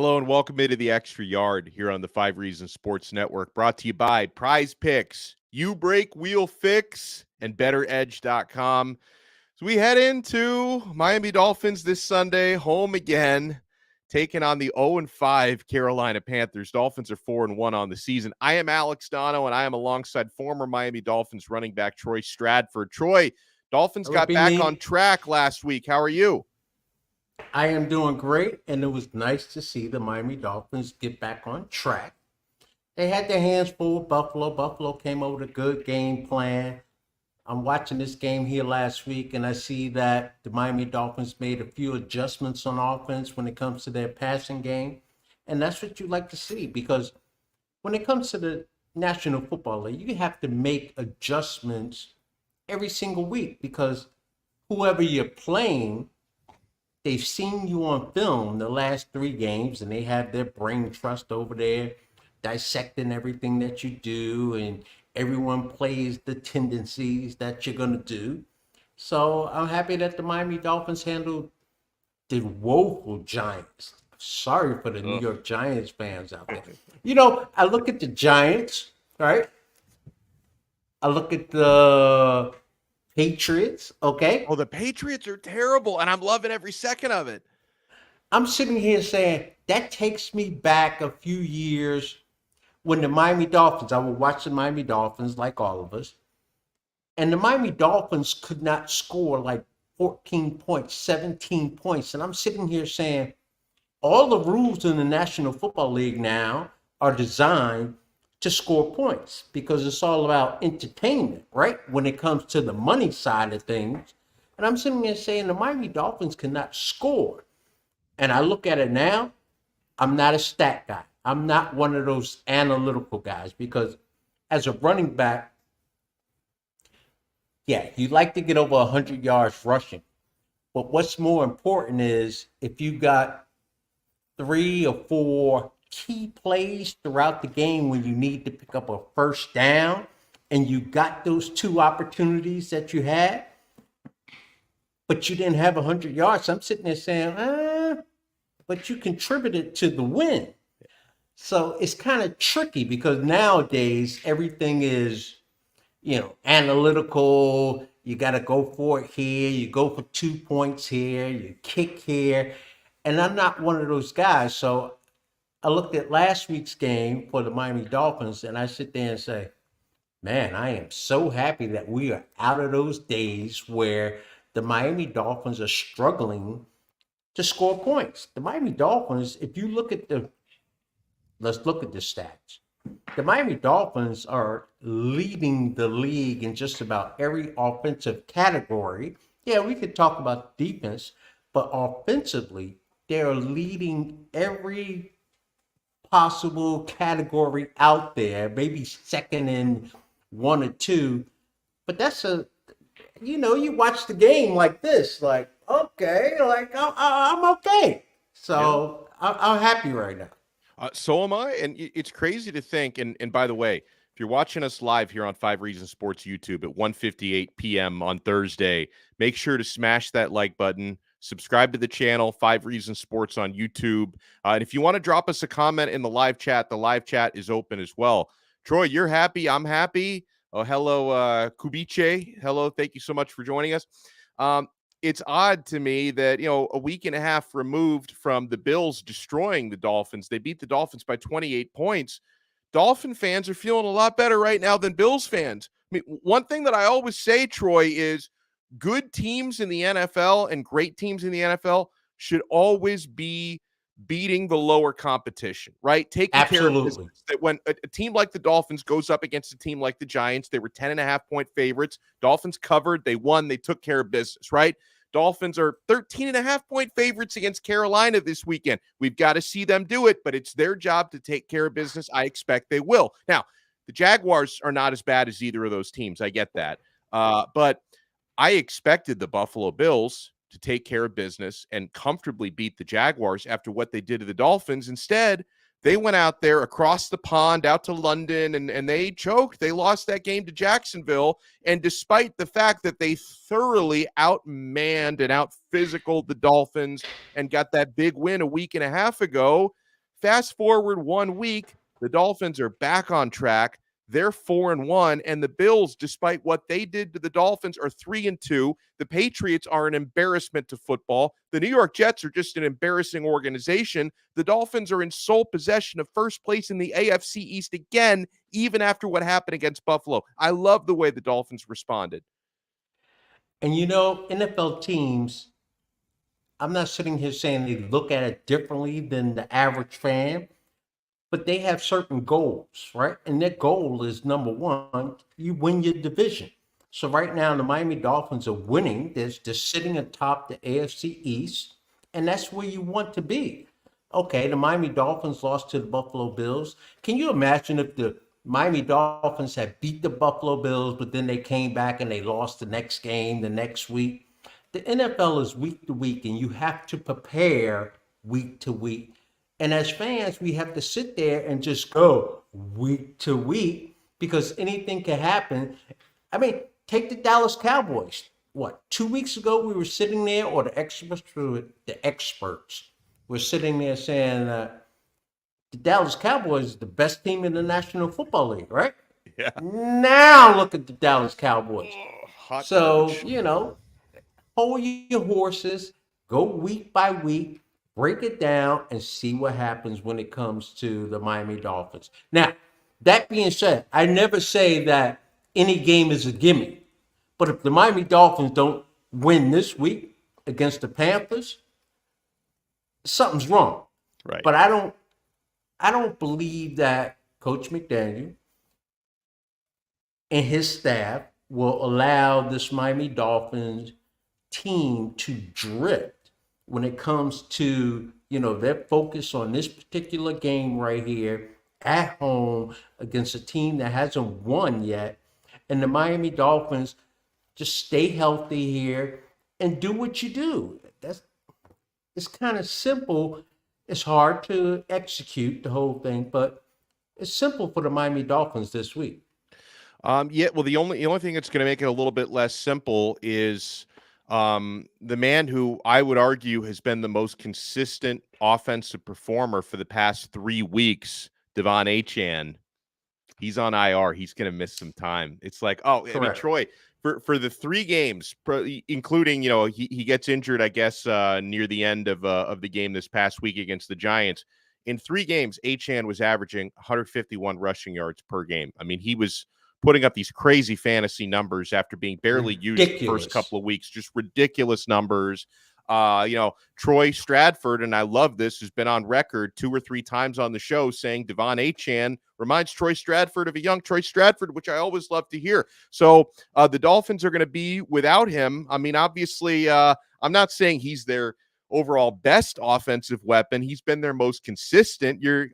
Hello and welcome into the Extra Yard here on the 5 Reasons Sports Network, brought to you by Prize Picks, You Break Wheel Fix, and BetterEdge.com. So we head into Miami Dolphins this Sunday, home again, taking on the 0-5 Carolina Panthers. Dolphins are 4-1 on the season. I am Alex Donno, and I am alongside former Miami Dolphins running back Troy Stradford. Troy, Dolphins got back on track last week. How are you? I am doing great, and it was nice to see the Miami Dolphins get back on track. They had their hands full with Buffalo. Buffalo came up with a good game plan. I'm watching this game here last week, and I see that the Miami Dolphins made a few adjustments on offense when it comes to their passing game. And that's what you like to see, because when it comes to the National Football League, you have to make adjustments every single week, because whoever you're playing, they've seen you on film the last 3 games, and they have their brain trust over there dissecting everything that you do, and everyone plays the tendencies that you're going to do. So I'm happy that the Miami Dolphins handled the woeful Giants. Sorry for the New York Giants fans out there. You know, I look at the Giants, right? I look at the Patriots, okay? Oh, the Patriots are terrible, and I'm loving every second of it. I'm sitting here saying that takes me back a few years when the Miami Dolphins, I would watch the Miami Dolphins like all of us, and the Miami Dolphins could not score like 14 points, 17 points. And I'm sitting here saying all the rules in the National Football League now are designed to score points, because it's all about entertainment, right? When it comes to the money side of things. And I'm sitting there saying the Miami Dolphins cannot score. And I look at it now, I'm not a stat guy. I'm not one of those analytical guys, because as a running back, yeah, you like to get over 100 yards rushing. But what's more important is if you got 3 or 4 key plays throughout the game when you need to pick up a first down, and you got those 2 opportunities that you had, but you didn't have 100 yards. I'm sitting there saying, but you contributed to the win. So it's kind of tricky, because nowadays everything is, analytical. You got to go for it here. You go for 2 points here. You kick here. And I'm not one of those guys. So I looked at last week's game for the Miami Dolphins, and I sit there and say, man, I am so happy that we are out of those days where the Miami Dolphins are struggling to score points. The Miami Dolphins, if you look at let's look at the stats. The Miami Dolphins are leading the league in just about every offensive category. Yeah, we could talk about defense, but offensively, they're leading every possible category out there, maybe second in 1 or 2. But that's you watch the game like this, like, okay, like I'm okay. So yeah. I'm happy right now. So am I. And it's crazy to think. And by the way, if you're watching us live here on 5 Reasons Sports YouTube at 1:58 p.m. on Thursday, make sure to smash that like button. Subscribe to the channel, 5 Reasons Sports on YouTube. And if you want to drop us a comment in the live chat is open as well. Troy, you're happy. I'm happy. Oh, hello, Kubice. Hello. Thank you so much for joining us. It's odd to me that, a week and a half removed from the Bills destroying the Dolphins, they beat the Dolphins by 28 points. Dolphin fans are feeling a lot better right now than Bills fans. I mean, one thing that I always say, Troy, is good teams in the NFL and great teams in the NFL should always be beating the lower competition, right? Taking care of business. That when a team like the Dolphins goes up against a team like the Giants, they were 10.5-point favorites. Dolphins covered, they won, they took care of business, right? Dolphins are 13.5-point favorites against Carolina this weekend. We've got to see them do it, but it's their job to take care of business. I expect they will. Now, the Jaguars are not as bad as either of those teams. I get that. But I expected the Buffalo Bills to take care of business and comfortably beat the Jaguars after what they did to the Dolphins. Instead, they went out there across the pond out to London, and they choked. They lost that game to Jacksonville. And despite the fact that they thoroughly outmanned and out-physicaled the Dolphins and got that big win a week and a half ago, Fast forward 1 week, the Dolphins are back on track. They're 4-1, and the Bills, despite what they did to the Dolphins, are 3-2. The Patriots are an embarrassment to football. The New York Jets are just an embarrassing organization. The Dolphins are in sole possession of first place in the AFC East again, even after what happened against Buffalo. I love the way the Dolphins responded. And NFL teams, I'm not sitting here saying they look at it differently than the average fan, but they have certain goals, right? And their goal is number one, you win your division. So right now, the Miami Dolphins are winning. They're sitting atop the AFC East, and that's where you want to be. Okay, the Miami Dolphins lost to the Buffalo Bills. Can you imagine if the Miami Dolphins had beat the Buffalo Bills, but then they came back and they lost the next game the next week? The NFL is week to week, and you have to prepare week to week. And as fans, we have to sit there and just go week to week because anything can happen. I mean, take the Dallas Cowboys. What, 2 weeks ago we were sitting there, or the experts were sitting there saying the Dallas Cowboys is the best team in the National Football League, right? Yeah. Now look at the Dallas Cowboys. Hot So, garbage. hold your horses, go week by week, break it down, and see what happens when it comes to the Miami Dolphins. Now, that being said, I never say that any game is a gimme. But if the Miami Dolphins don't win this week against the Panthers, something's wrong. Right. But I don't believe that Coach McDaniel and his staff will allow this Miami Dolphins team to drift when it comes to their focus on this particular game right here at home against a team that hasn't won yet. And the Miami Dolphins just stay healthy here and do what you do. It's kind of simple. It's hard to execute the whole thing, but it's simple for the Miami Dolphins this week. Yeah, well, the only thing that's going to make it a little bit less simple is the man who I would argue has been the most consistent offensive performer for the past 3 weeks, Davon Achane. He's on IR. He's going to miss some time. It's like, I mean, Troy, for the 3 games, including, he gets injured, I guess, near the end of the game this past week against the Giants. In 3 games, Achane was averaging 151 rushing yards per game. I mean, he was putting up these crazy fantasy numbers after being barely used the first couple of weeks. Just ridiculous numbers. Troy Stradford, and I love this, has been on record 2 or 3 times on the show saying Davon Achane reminds Troy Stradford of a young Troy Stradford, which I always love to hear. So the Dolphins are going to be without him. I mean, obviously, I'm not saying he's their overall best offensive weapon. He's been their most consistent. You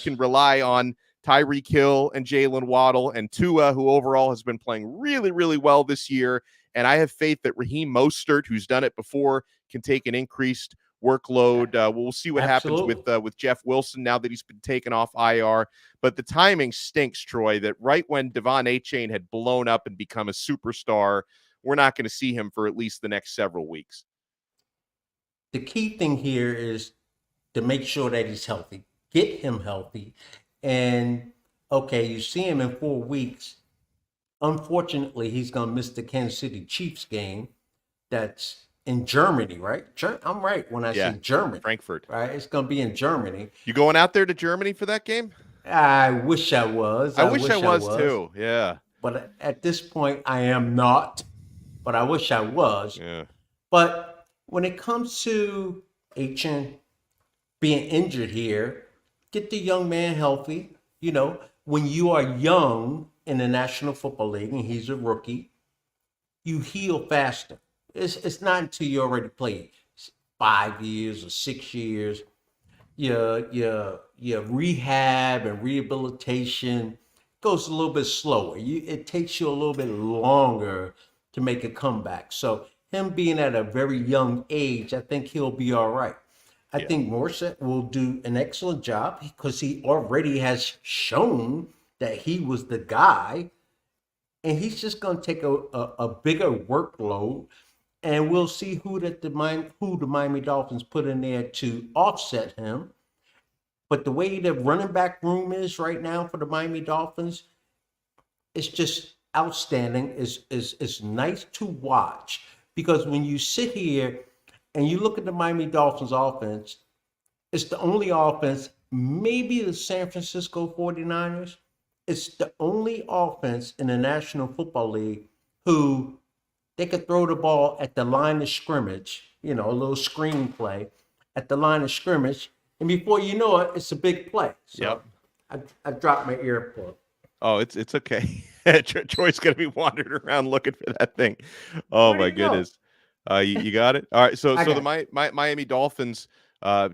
can rely on Tyreek Hill and Jalen Waddle and Tua, who overall has been playing really, really well this year. And I have faith that Raheem Mostert, who's done it before, can take an increased workload. We'll see what happens with Jeff Wilson now that he's been taken off IR. But the timing stinks, Troy, that right when Davon Achane had blown up and become a superstar, we're not going to see him for at least the next several weeks. The key thing here is to make sure that he's healthy. Get him healthy. And, okay, you see him in 4 weeks. Unfortunately, he's going to miss the Kansas City Chiefs game. That's in Germany, right? I'm right when I say Germany. Frankfurt. Right? It's going to be in Germany. You going out there to Germany for that game? I wish I was. I wish I was too. Yeah. But at this point, I am not. But I wish I was. Yeah. But when it comes to Achane being injured here, get the young man healthy. When you are young in the National Football League and he's a rookie, you heal faster. It's not until you already played 5 years or 6 years. Your rehab and rehabilitation goes a little bit slower. It takes you a little bit longer to make a comeback. So him being at a very young age, I think he'll be all right. I think Morset will do an excellent job because he already has shown that he was the guy, and he's just going to take a bigger workload, and we'll see who the Miami Dolphins put in there to offset him. But the way the running back room is right now for the Miami Dolphins, it's just outstanding. It's nice to watch because when you sit here and you look at the Miami Dolphins offense, it's the only offense, maybe the San Francisco 49ers. It's the only offense in the National Football League who they could throw the ball at the line of scrimmage, a little screen play at the line of scrimmage. And before you know it, it's a big play. So I dropped my earplug. Oh, it's okay. Troy's gonna be wandering around looking for that thing. Oh Where'd my he go? goodness. You got it. All right. So I the got it. Miami Dolphins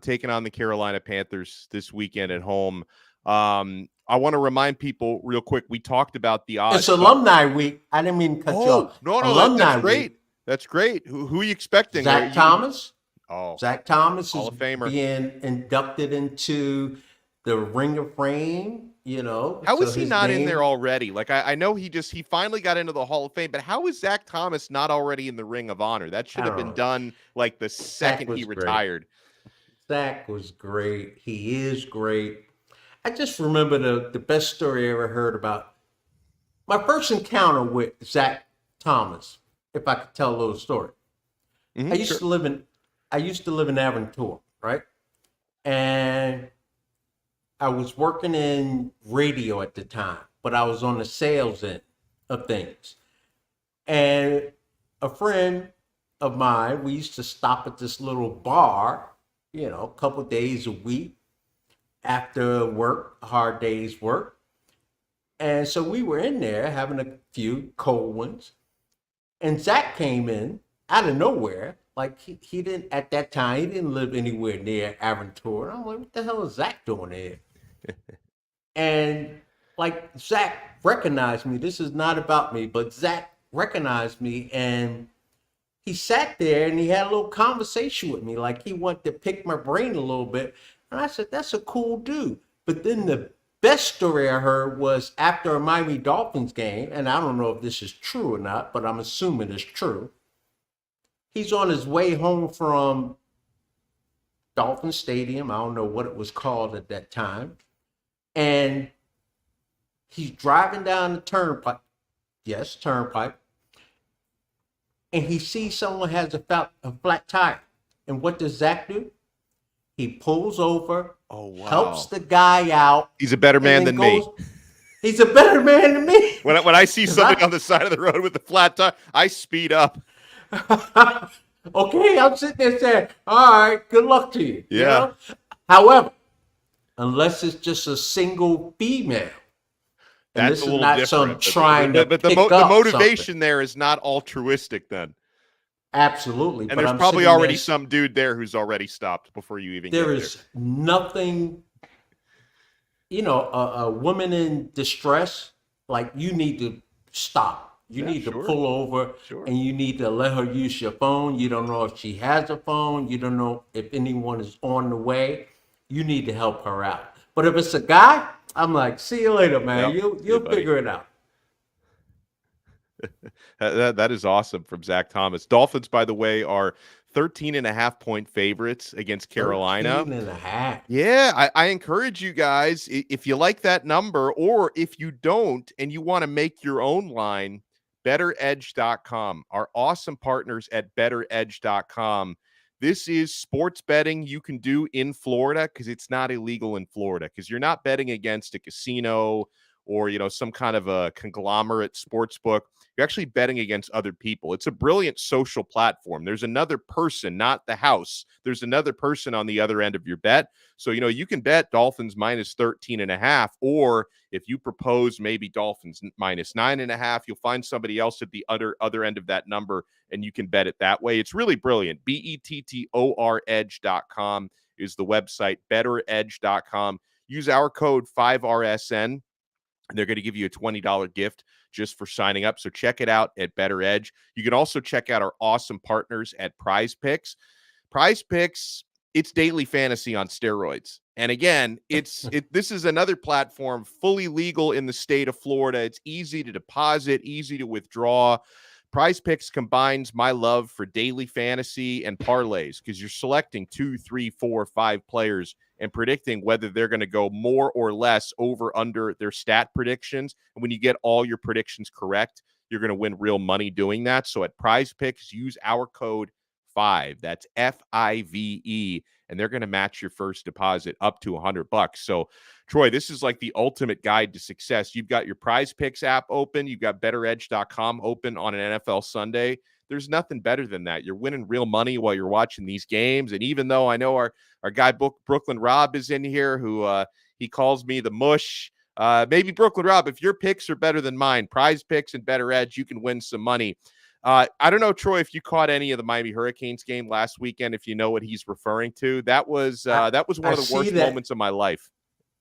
taking on the Carolina Panthers this weekend at home. I want to remind people real quick. We talked about the It's odds. alumni week. I didn't mean to cut you off. No, Alumni that's great. week. That's great. Who are you expecting? Zach Thomas. Oh, Zach Thomas Hall is of Famer. being inducted into the Ring of Fame. How is he not in there already? Like I know he finally got into the Hall of Fame, but how is Zach Thomas not already in the Ring of Honor? That should have been done like the second he retired. Zach was great. He is great. I just remember the best story I ever heard about my first encounter with Zach Thomas. If I could tell a little story, I used to live in Aventura, right? And I was working in radio at the time, but I was on the sales end of things. And a friend of mine, we used to stop at this little bar, a couple days a week after work, a hard day's work. And so we were in there having a few cold ones. And Zach came in out of nowhere. Like he didn't, at that time, he didn't live anywhere near Aventura. I'm like, what the hell is Zach doing here? And like Zach recognized me. This is not about me, but Zach recognized me and he sat there and he had a little conversation with me. Like he wanted to pick my brain a little bit. And I said, that's a cool dude. But then the best story I heard was after a Miami Dolphins game, and I don't know if this is true or not, but I'm assuming it's true. He's on his way home from Dolphin Stadium. I don't know what it was called at that time. And he's driving down the turnpike. Yes, turnpike. And he sees someone has a flat tire. And what does Zach do? He pulls over, helps the guy out. He's a better man than me. He's a better man than me. When I see somebody on the side of the road with a flat tire, I speed up. Okay, I'm sitting there saying, all right, good luck to you. Yeah. However, unless it's just a single female. And that's this a little is not different. some trying to but pick the up motivation something. there is not altruistic then. Absolutely. And there's probably already some dude there who's already stopped before you even get there. There is nothing, a woman in distress, like you need to stop. You need to pull over and you need to let her use your phone. You don't know if she has a phone. You don't know if anyone is on the way. You need to help her out. But if it's a guy, I'm like, see you later, man. You'll figure it out. That is awesome from Zach Thomas. Dolphins, by the way, are 13.5-point favorites against Carolina. 13.5. Yeah, I encourage you guys, if you like that number, or if you don't and you want to make your own line, betteredge.com. Our awesome partners at betteredge.com. This is sports betting you can do in Florida because it's not illegal in Florida, because you're not betting against a casino or, some kind of a conglomerate sports book. You're actually betting against other people. It's a brilliant social platform. There's another person, not the house. There's another person on the other end of your bet. So, you can bet Dolphins minus 13.5, or if you propose maybe Dolphins minus 9.5, you'll find somebody else at the other end of that number, and you can bet it that way. It's really brilliant. BETTOR edge.com is the website, betteredge.com. Use our code 5RSN. They're going to give you a $20 gift just for signing up. So check it out at Better Edge. You can also check out our awesome partners at Prize Picks. Prize Picks, it's daily fantasy on steroids. And again, this is another platform fully legal in the state of Florida. It's easy to deposit, easy to withdraw. Prize Picks combines my love for daily fantasy and parlays because you're selecting 2, 3, 4, 5 players and predicting whether they're going to go more or less over under their stat predictions. And when you get all your predictions correct, you're going to win real money doing that. So at Prize Picks, use our code 5. That's FIVE, and they're going to match your first deposit up to $100. So, Troy, this is like the ultimate guide to success. You've got your Prize Picks app open. You've got betteredge.com open on an NFL Sunday. There's nothing better than that. You're winning real money while you're watching these games. And even though I know our guy Brooklyn Rob is in here, who he calls me the mush. Maybe Brooklyn Rob, if your picks are better than mine, Prize Picks and Better Edge, you can win some money. I don't know, Troy, if you caught any of the Miami Hurricanes game last weekend, if you know what he's referring to. That was one of the worst moments of my life.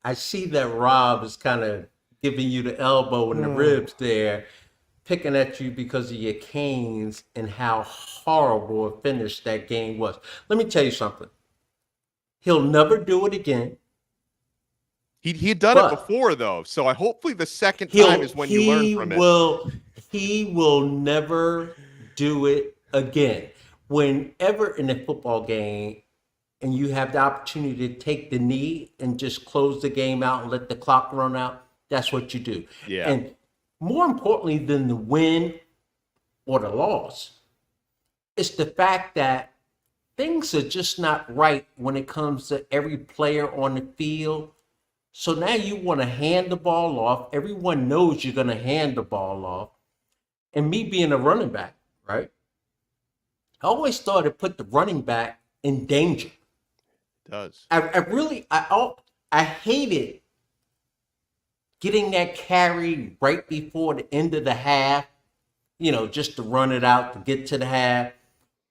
I see that Rob is kind of giving you the elbow and the ribs there, picking at you because of your Canes and how horrible a finish that game was. Let me tell you something. He'll never do it again. He'd done it before, though, so hopefully the second time is when you learn from it. He will never do it again. Whenever in a football game and you have the opportunity to take the knee and just close the game out and let the clock run out, that's what you do. Yeah. And more importantly than the win or the loss, it's the fact that things are just not right when it comes to every player on the field. So now you want to hand the ball off. Everyone knows you're going to hand the ball off. And me being a running back, right? I always thought it put the running back in danger. It does. I hated getting that carry right before the end of the half, just to run it out to get to the half,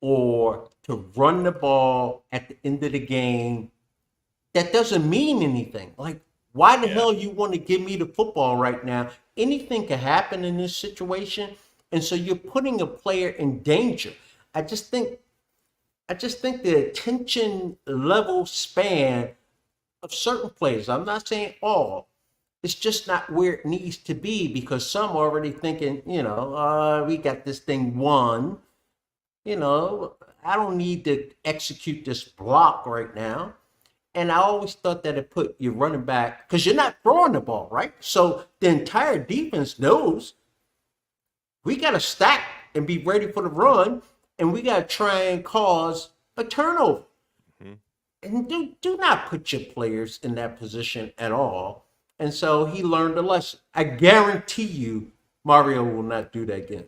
or to run the ball at the end of the game. That doesn't mean anything. Like, why the hell you want to give me the football right now? Anything can happen in this situation. And so you're putting a player in danger. I just think the attention level span of certain players, I'm not saying all, it's just not where it needs to be, because some are already thinking, we got this thing won. I don't need to execute this block right now. And I always thought that it put your running back, because you're not throwing the ball, right? So the entire defense knows we got to stack and be ready for the run, and we got to try and cause a turnover. Mm-hmm. And do not put your players in that position at all. And so he learned a lesson. I guarantee you Mario will not do that again.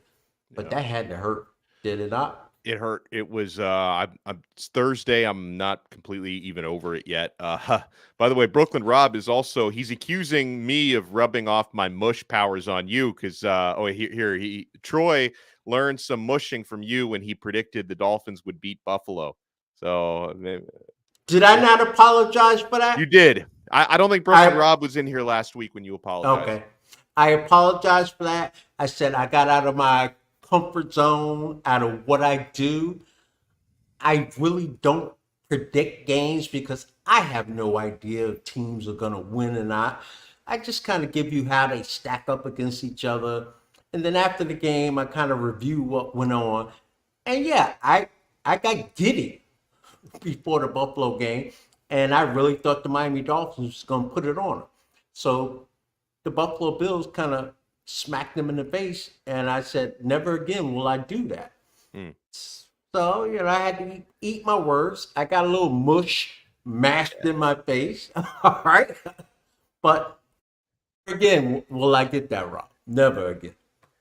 But that had to hurt, did it not? It hurt. It was it's Thursday. I'm not completely even over it yet. By the way, Brooklyn Rob is also, he's accusing me of rubbing off my mush powers on you because Troy learned some mushing from you when he predicted the Dolphins would beat Buffalo. So did I not apologize for that? You did. I don't think Brooklyn Rob was in here last week when you apologized. Okay. I apologize for that. I said I got out of my comfort zone, out of what I do. I really don't predict games because I have no idea if teams are going to win or not. I just kind of give you how they stack up against each other. And then after the game, I kind of review what went on. And yeah, I got giddy before the Buffalo game. And I really thought the Miami Dolphins was going to put it on them. So the Buffalo Bills kind of smacked them in the face, and I said, never again will I do that. So, I had to eat my words. I got a little mush mashed in my face. All right. But again, will I get that wrong? Never again.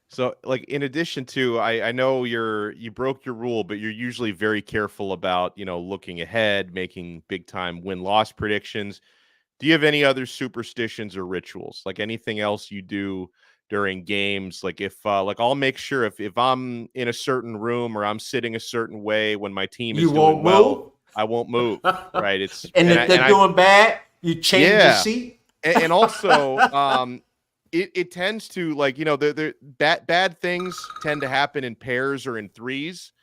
So, like, in addition to, I know you broke your rule, but you're usually very careful about, looking ahead, making big time win-loss predictions. Do you have any other superstitions or rituals? Like anything else you do during games? Like if I'll make sure if I'm in a certain room or I'm sitting a certain way when my team is doing well, I won't move. Right. If they're doing bad, you change the seat. And also, it tends to, like, the bad things tend to happen in pairs or in threes.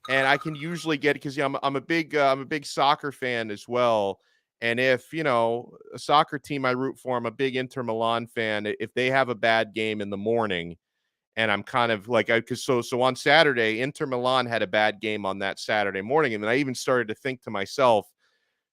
And I can usually get it because I'm a big soccer fan as well. And if, a soccer team I root for, I'm a big Inter Milan fan. If they have a bad game in the morning And I'm kind of like, so on Saturday, Inter Milan had a bad game on that Saturday morning. And then I even started to think to myself,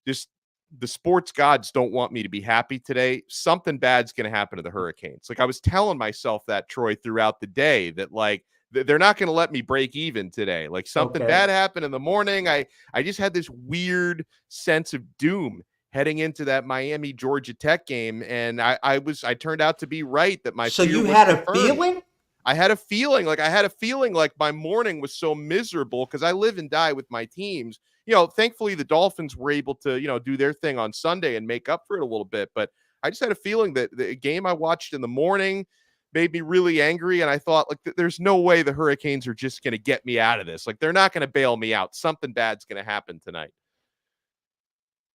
just the sports gods don't want me to be happy today. Something bad's going to happen to the Hurricanes. Like I was telling myself that, Troy, throughout the day, that like they're not going to let me break even today. Like something bad happened in the morning. I just had this weird sense of doom heading into that Miami Georgia Tech game, and I turned out to be right, that my So fear you was had confirmed. a feeling? I had a feeling like my morning was so miserable because I live and die with my teams. Thankfully the Dolphins were able to, do their thing on Sunday and make up for it a little bit. But I just had a feeling that the game I watched in the morning made me really angry. And I thought, like, there's no way the Hurricanes are just going to get me out of this. Like, they're not going to bail me out. Something bad's going to happen tonight.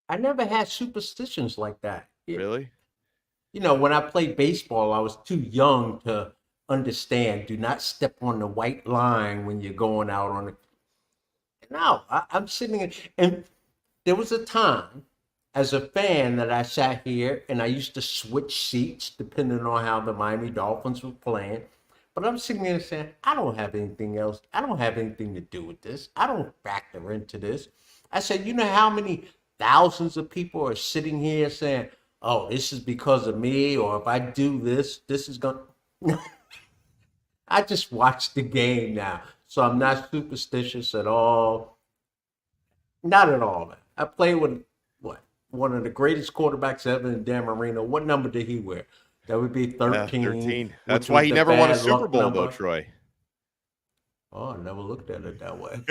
I never had superstitions like that. Really? When I played baseball, I was too young to understand. Do not step on the white line when you're going out on the. No, I'm sitting in, and there was a time as a fan that I sat here and I used to switch seats depending on how the Miami Dolphins were playing. But I'm sitting there saying, I don't have anything else. I don't have anything to do with this. I don't factor into this. I said, you know how many thousands of people are sitting here saying, oh, this is because of me, or if I do this, this is going to. I just watch the game now. So I'm not superstitious at all. Not at all. I play with one of the greatest quarterbacks ever in Dan Marino. What number did he wear? That would be 13. 13. That's why he never won a Super Bowl, though, Troy. Oh, I never looked at it that way.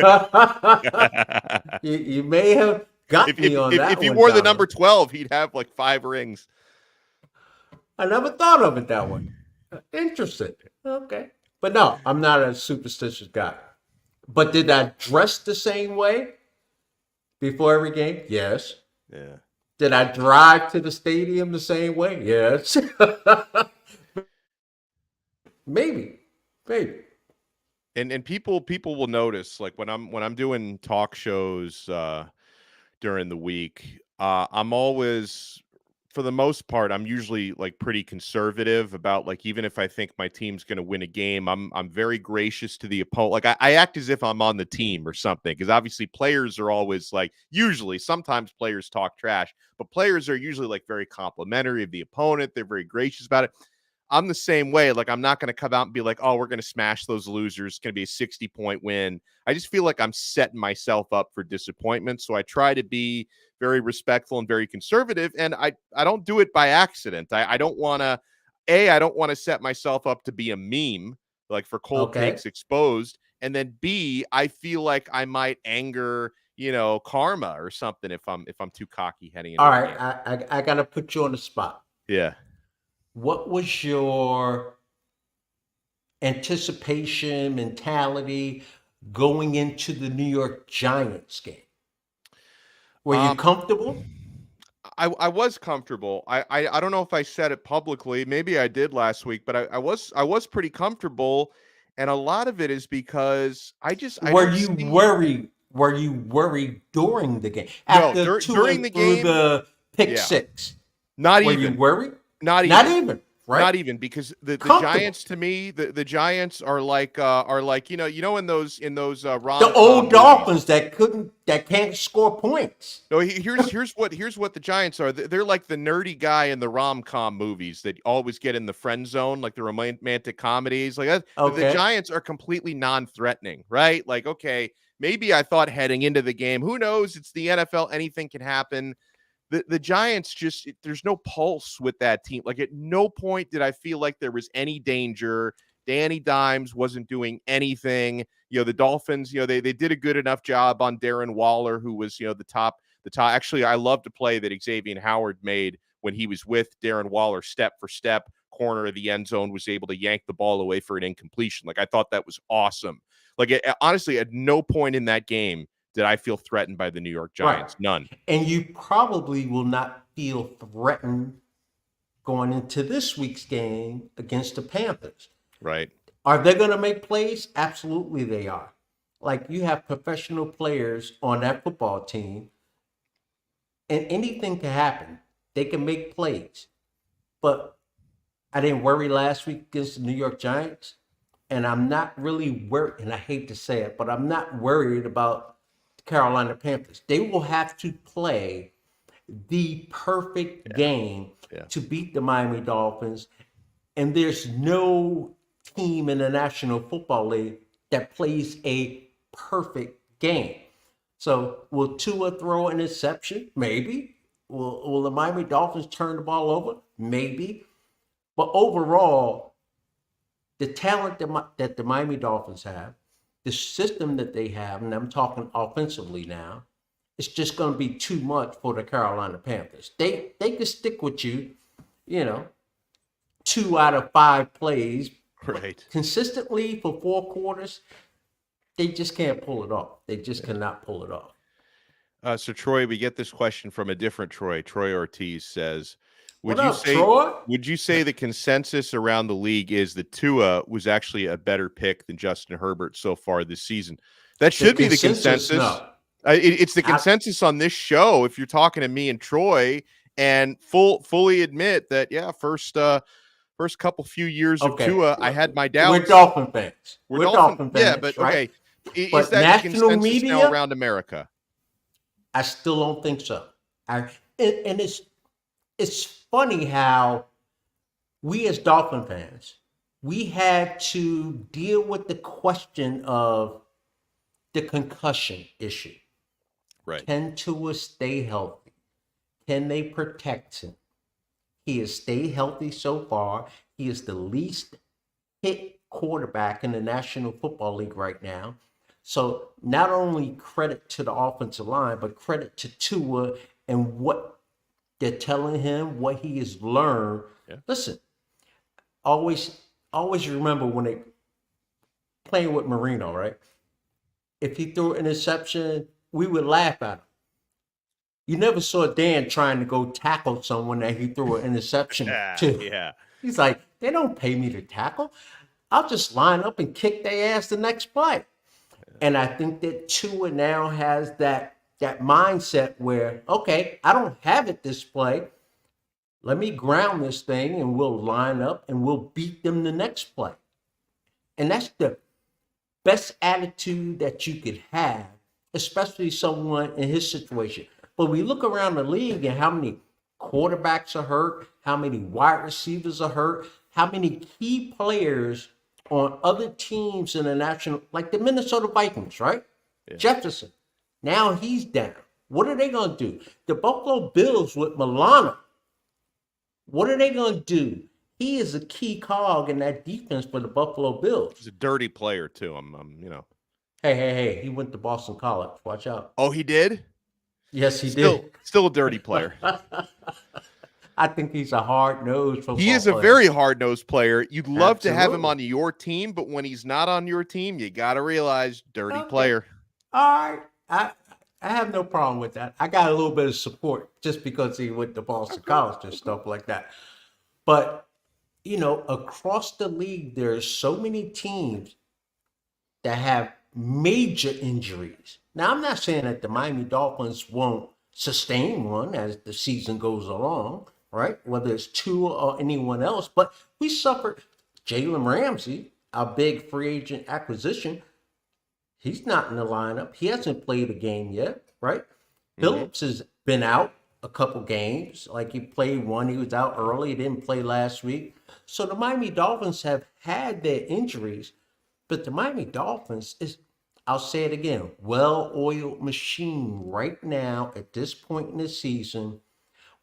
you may have got me on that. If he wore the number 12, he'd have like 5 rings. I never thought of it that way. Interesting. Okay. But no, I'm not a superstitious guy. But did I dress the same way before every game? Yes. Yeah. Did I drive to the stadium the same way? Yes. Maybe. And people will notice, like when I'm doing talk shows during the week, I'm always, for the most part, I'm usually like pretty conservative about, like, even if I think my team's going to win a game, I'm very gracious to the opponent. Like I act as if I'm on the team or something, because obviously players are always like, usually, sometimes players talk trash, but players are usually like very complimentary of the opponent. They're very gracious about it. I'm the same way. Like, I'm not going to come out and be like, oh, we're going to smash those losers. It's going to be a 60-point win. I just feel like I'm setting myself up for disappointment. So I try to be very respectful and very conservative. And I don't do it by accident. I don't want to, I don't want to set myself up to be a meme, like for cold takes exposed. And then B, I feel like I might anger, karma or something if I'm too cocky heading into All the right. game. I got to put you on the spot. Yeah. What was your anticipation mentality going into the New York Giants game? Were you comfortable? I was comfortable. I don't know if I said it publicly. Maybe I did last week, but I was pretty comfortable, and a lot of it is because Were you worried? Were you worried during the game? No, After during the game, the pick six. Not were even. You worried? Not even. Right? Not even, because the Giants, to me, the Giants are like in those the old Dolphins that can't score points. No, here's what the Giants are. They're like the nerdy guy in the rom-com movies that always get in the friend zone, like the romantic comedies. Like that. Okay. The Giants are completely non-threatening, right? Like, okay, maybe I thought heading into the game, who knows? It's the NFL, anything can happen. The Giants there's no pulse with that team. Like, at no point did I feel like there was any danger. Danny Dimes wasn't doing anything. The Dolphins, they did a good enough job on Darren Waller, who was, the top. Actually, I loved the play that Xavier Howard made when he was with Darren Waller, step for step, corner of the end zone, was able to yank the ball away for an incompletion. Like, I thought that was awesome. Like, honestly, at no point in that game did I feel threatened by the New York Giants. Right. None. And you probably will not feel threatened going into this week's game against the Panthers. Right. Are they going to make plays? Absolutely they are. Like, you have professional players on that football team, and anything can happen. They can make plays. But I didn't worry last week against the New York Giants. and I'm not really worried, and I hate to say it, but I'm not worried about the Carolina Panthers. They will have to play the perfect Yeah. game Yeah. to beat the Miami Dolphins, and there's no team in the National Football League that plays a perfect game. So will Tua throw an interception? Maybe. Will the Miami Dolphins turn the ball over? Maybe. But overall, the talent that the Miami Dolphins have, the system that they have, and I'm talking offensively now, it's just going to be too much for the Carolina Panthers. They can stick with you, you know, 2 out of 5 plays, Right. consistently for 4 quarters. They just can't pull it off. They just cannot pull it off. So Troy, we get this question from a different Troy. Troy Ortiz says, What up, Troy? would you say the consensus around the league is that Tua was actually a better pick than Justin Herbert so far this season? That should be the consensus. No. It's the consensus on this show. If you're talking to me and Troy, and fully admit that, yeah, first couple few years of Tua, I had my doubts. We're Dolphin fans. We're Dolphin fans. Yeah, but right? Okay, but is that national the consensus media now around America? I still don't think so. And it's funny how we as Dolphin fans, we had to deal with the question of the concussion issue. Right. Can Tua stay healthy? Can they protect him? He has stayed healthy so far. He is the least hit quarterback in the National Football League right now. So not only credit to the offensive line, but credit to Tua and what they're telling him, what he has learned. Yeah. Listen, always remember when they playing with Marino, right? If he threw an interception, we would laugh at him. You never saw Dan trying to go tackle someone that he threw an interception to. Yeah. He's like, they don't pay me to tackle. I'll just line up and kick their ass the next play. And I think that Tua now has that mindset where, okay, I don't have it this play. Let me ground this thing and we'll line up and we'll beat them the next play. And that's the best attitude that you could have, especially someone in his situation. But we look around the league and how many quarterbacks are hurt, how many wide receivers are hurt, how many key players on other teams in the national, like the Minnesota Vikings, right? Yeah. Jefferson. Now he's down. What are they going to do? The Buffalo Bills with Milano. What are they going to do? He is a key cog in that defense for the Buffalo Bills. He's a dirty player too. Hey. He went to Boston College. Watch out. Oh, he did? Yes, he did. Still a dirty player. I think he's a hard-nosed football player. He is a very hard-nosed player. You'd love to have him on your team, but when he's not on your team, you got to realize, dirty player. All right. I have no problem with that. I got a little bit of support just because he went to Boston College and stuff like that. But, across the league, there's so many teams that have major injuries. Now, I'm not saying that the Miami Dolphins won't sustain one as the season goes along, right? Whether it's Tua or anyone else. But we suffered Jalen Ramsey, our big free agent acquisition. He's not in the lineup. He hasn't played a game yet, right? Mm-hmm. Phillips has been out a couple games. Like he played one. He was out early. He didn't play last week. So the Miami Dolphins have had their injuries. But the Miami Dolphins is, I'll say it again, well-oiled machine right now at this point in the season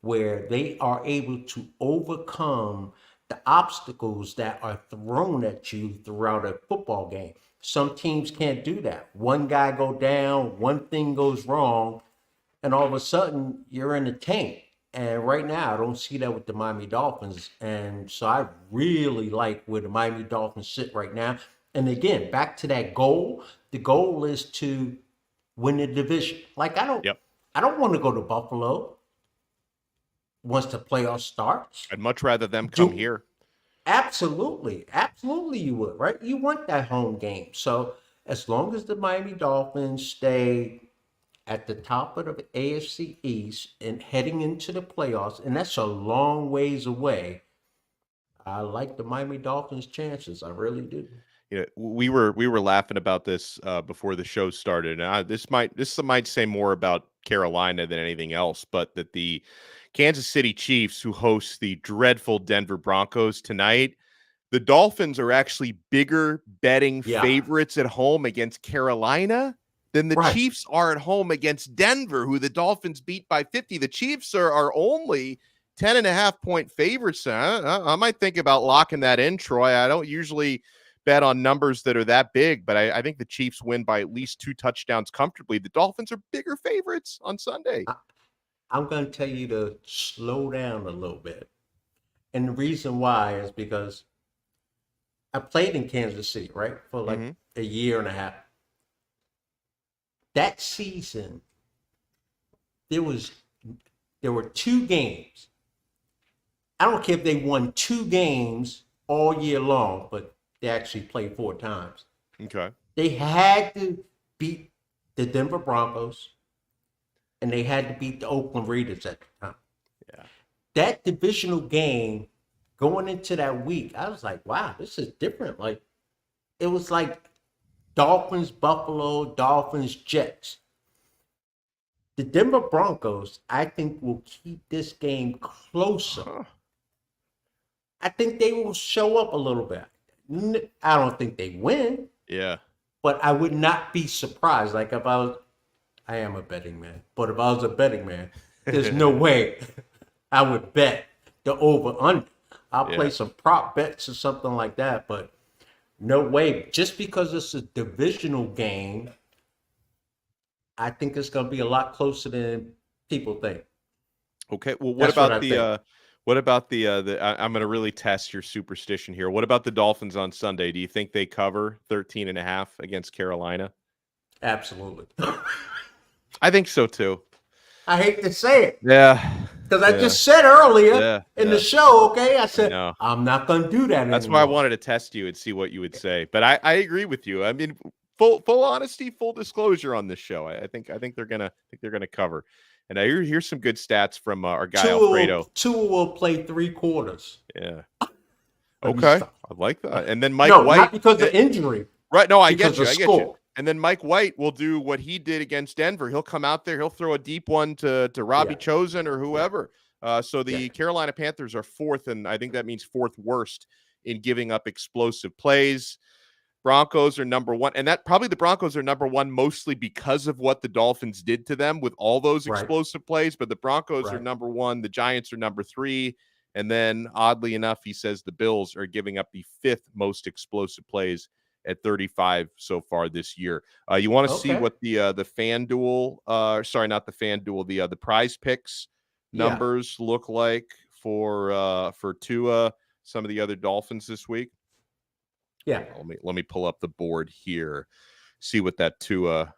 where they are able to overcome the obstacles that are thrown at you throughout a football game. Some teams can't do that. One guy go down, one thing goes wrong, and all of a sudden you're in the tank. And right now I don't see that with the Miami Dolphins. And so I really like where the Miami Dolphins sit right now. And again, back to that goal. The goal is to win the division. Like I don't want to go to Buffalo once the playoffs starts. I'd much rather them come here. Absolutely you would, right? You want that home game. So as long as the Miami Dolphins stay at the top of the AFC East and heading into the playoffs, and that's a long ways away, I like the Miami Dolphins' chances. I really do. we were laughing about this before the show started, and this might say more about Carolina than anything else, but that the Kansas City Chiefs, who host the dreadful Denver Broncos tonight, the Dolphins are actually bigger betting Yeah, favorites at home against Carolina than the right. Chiefs are at home against Denver, who the Dolphins beat by 50. The Chiefs are only 10.5-point favorites. I might think about locking that in, Troy. I don't usually bet on numbers that are that big, but I think the Chiefs win by at least 2 touchdowns comfortably. The Dolphins are bigger favorites on Sunday. I'm going to tell you to slow down a little bit. And the reason why is because I played in Kansas City, right, for like a year and a half. That season, there were 2 games. I don't care if they won 2 games all year long, but they actually played 4 times. Okay. They had to beat the Denver Broncos, and they had to beat the Oakland Raiders at the time. Yeah. That divisional game, going into that week, I was like, wow, this is different. Like, it was like Dolphins, Buffalo, Dolphins, Jets. The Denver Broncos, I think, will keep this game closer. Huh. I think they will show up a little bit. I don't think they win. Yeah. But I would not be surprised. Like, if I am a betting man, but if I was a betting man, there's no way I would bet the over under. I'll play some prop bets or something like that, but no way. Just because it's a divisional game, I think it's going to be a lot closer than people think. Okay. Well, That's what I think. what about I'm going to really test your superstition here. What about the Dolphins on Sunday? Do you think they cover 13.5 against Carolina? Absolutely. I think so too. I hate to say it. Yeah. Because I just said earlier in the Yeah. show, okay, I said, No. I'm not going to do that That's anymore. why I wanted to test you and see what you would say. But I agree with you. I mean, full honesty, full disclosure on this show. I think they're gonna cover. And here's some good stats from our guy Alfredo. Tua will play 3 quarters. Yeah. Okay. I like that. And then Mike no, White. not because of injury. Right. No, I because get you. of I get score. you. And then Mike White will do what he did against Denver. He'll come out there. He'll throw a deep one to Robbie Chosen or whoever. So the Carolina Panthers are 4th, and I think that means 4th worst in giving up explosive plays. Broncos are number 1, and that probably the Broncos are number 1 mostly because of what the Dolphins did to them with all those explosive plays. But the Broncos are number 1. The Giants are number 3. And then, oddly enough, he says the Bills are giving up the 5th most explosive plays at 35 so far this year. You want to see what the FanDuel, sorry, not the FanDuel, the Prize Picks numbers look like for Tua, some of the other Dolphins this week? Yeah. Let me pull up the board here. See what that Tua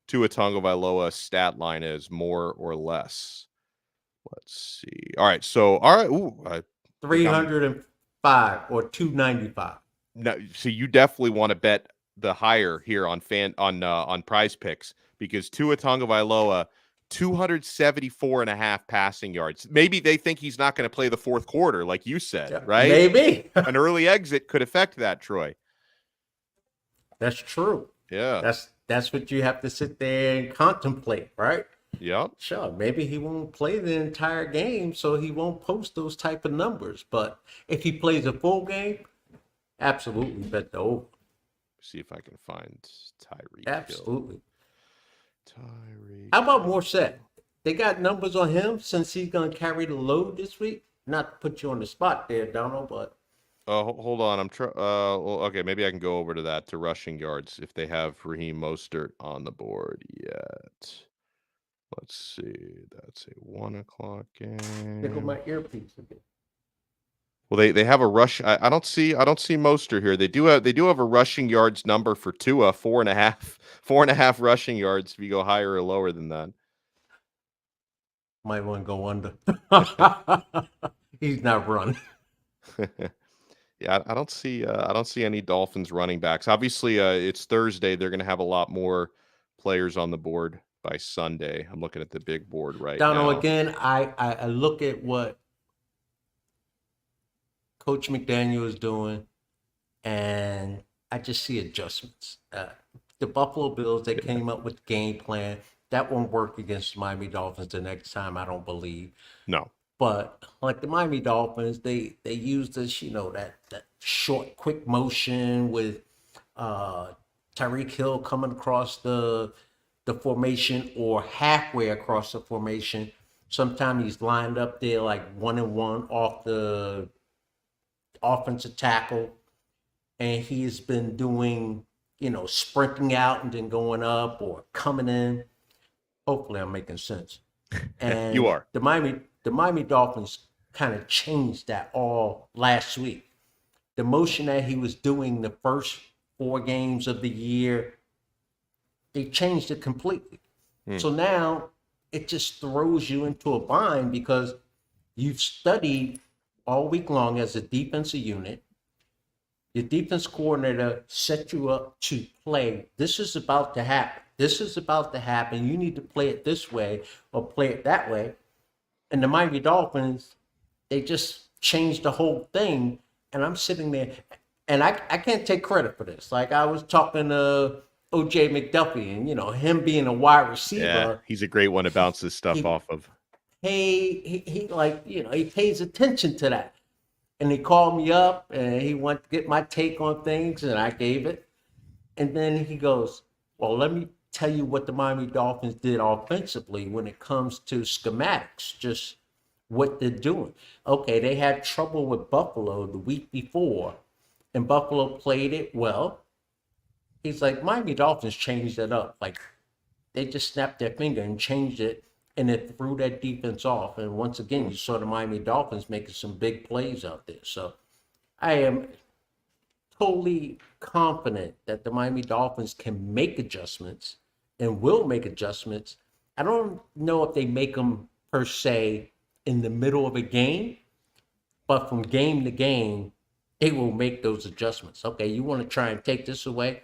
Tagovailoa stat line is, more or less. Let's see. All right. So, 305 or 295. No, so you definitely want to bet the higher here on Prize Picks, because Tua Tagovailoa 274.5 passing yards. Maybe they think he's not going to play the 4th quarter, like you said, right? Maybe. An early exit could affect that, Troy. That's true. Yeah. That's what you have to sit there and contemplate, right? Yep. Sure, maybe he won't play the entire game, so he won't post those type of numbers. But if he plays a full game, absolutely bet the over. See if I can find Tyreek. Absolutely. Tyreek. How about Morset? They got numbers on him since he's going to carry the load this week. Not to put you on the spot there, Donno, but. Hold on. Okay, maybe I can go over to that, to rushing yards, if they have Raheem Mostert on the board yet. Let's see. That's a 1:00 game. Pick up my earpiece a bit. Well, they have a rush. I don't see Mostert here. They do have a rushing yards number for Tua, 4.5 rushing yards. If you go higher or lower than that, might want to go under. He's not running. Yeah, I don't see any Dolphins running backs. Obviously, it's Thursday. They're going to have a lot more players on the board by Sunday. I'm looking at the big board right now. Donno, again, I look at what Coach McDaniel is doing, and I just see adjustments. The Buffalo Bills, they came up with the game plan. That won't work against the Miami Dolphins the next time, I don't believe. No. But like the Miami Dolphins, they use this, that short, quick motion with uh, Tyreek Hill coming across the formation or halfway across the formation. Sometimes he's lined up there like 1-and-1 off the offensive tackle, and he's been doing, sprinting out and then going up or coming in. Hopefully, I'm making sense. You And are. the Miami Dolphins kind of changed that all last week. The motion that he was doing the first 4 games of the year, they changed it completely. So now it just throws you into a bind because you've studied all week long as a defensive unit. Your defense coordinator set you up to play. This is about to happen. This is about to happen. You need to play it this way or play it that way. And the Miami Dolphins, they just changed the whole thing. And I'm sitting there, and I can't take credit for this. Like I was talking to OJ McDuffie, and him being a wide receiver. Yeah, he's a great one to bounce this stuff he, off of. he like, he pays attention to that. And he called me up and he wanted to get my take on things, and I gave it. And then he goes, well, let me tell you what the Miami Dolphins did offensively when it comes to schematics, just what they're doing. Okay, they had trouble with Buffalo the week before, and Buffalo played it well. He's like, Miami Dolphins changed that up. Like, they just snapped their finger and changed it, and it threw that defense off. And once again, you saw the Miami Dolphins making some big plays out there. So I am totally confident that the Miami Dolphins can make adjustments and will make adjustments. I don't know if they make them per se in the middle of a game, but from game to game, they will make those adjustments. Okay, you want to try and take this away?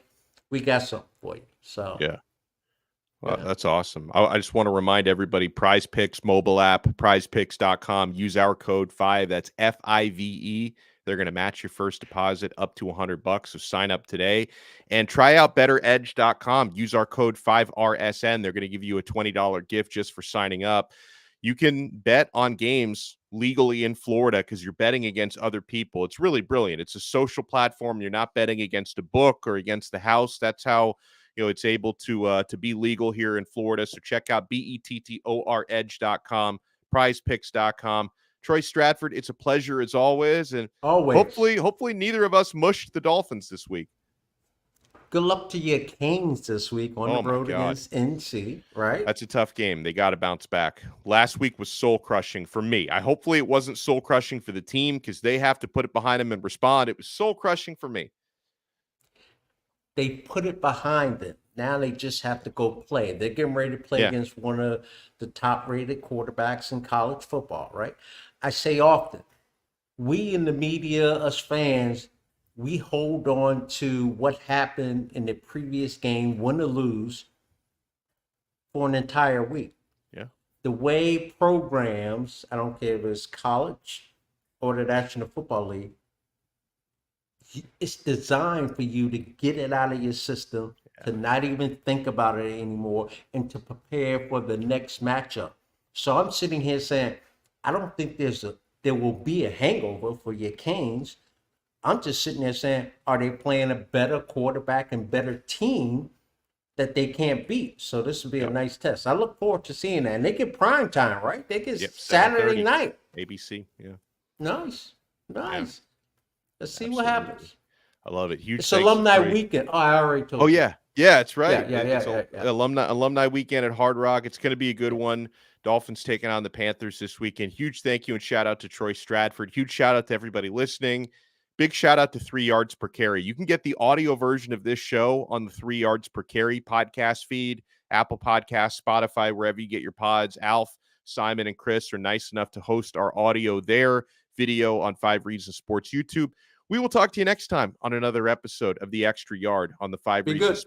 We got something for you. So Yeah. Well, that's awesome. I just want to remind everybody, Prize Picks mobile app, prizepicks.com. Use our code 5. That's FIVE. They're going to match your first deposit up to $100. So sign up today and try out betteredge.com. Use our code 5RSN. They're going to give you a $20 gift just for signing up. You can bet on games legally in Florida because you're betting against other people. It's really brilliant. It's a social platform. You're not betting against a book or against the house. That's how it's able to be legal here in Florida. So check out bettor.edge.com, prizepicks.com. Troy Stradford, it's a pleasure as always. And always, hopefully neither of us mushed the Dolphins this week. good luck to your Kings this week on the road against NC, right? That's a tough game. They got to bounce back. Last week was soul-crushing for me. Hopefully it wasn't soul-crushing for the team because they have to put it behind them and respond. It was soul-crushing for me. They put it behind them. Now they just have to go play. They're getting ready to play against one of the top-rated quarterbacks in college football, right? I say often, we in the media, us fans, we hold on to what happened in the previous game, win or lose, for an entire week. Yeah. The way programs, I don't care if it's college or the National Football League, it's designed for you to get it out of your system, to not even think about it anymore, and to prepare for the next matchup. So I'm sitting here saying, I don't think there will be a hangover for your Canes. I'm just sitting there saying, are they playing a better quarterback and better team that they can't beat? So this will be a nice test. I look forward to seeing that. And they get prime time, right? They get Saturday night. ABC, yeah. Nice. Yeah. Let's see what happens. I love it. Huge. It's alumni weekend. Oh, I already told you. Oh, yeah. Yeah, it's right. Yeah. Alumni weekend at Hard Rock. It's going to be a good one. Dolphins taking on the Panthers this weekend. Huge thank you and shout out to Troy Stradford. Huge shout out to everybody listening. Big shout out to 3 Yards Per Carry. You can get the audio version of this show on the 3 Yards Per Carry podcast feed, Apple Podcasts, Spotify, wherever you get your pods. Alf, Simon, and Chris are nice enough to host our audio there, video on 5 Reasons Sports YouTube. We will talk to you next time on another episode of The Extra Yard on the 5 Reasons Sports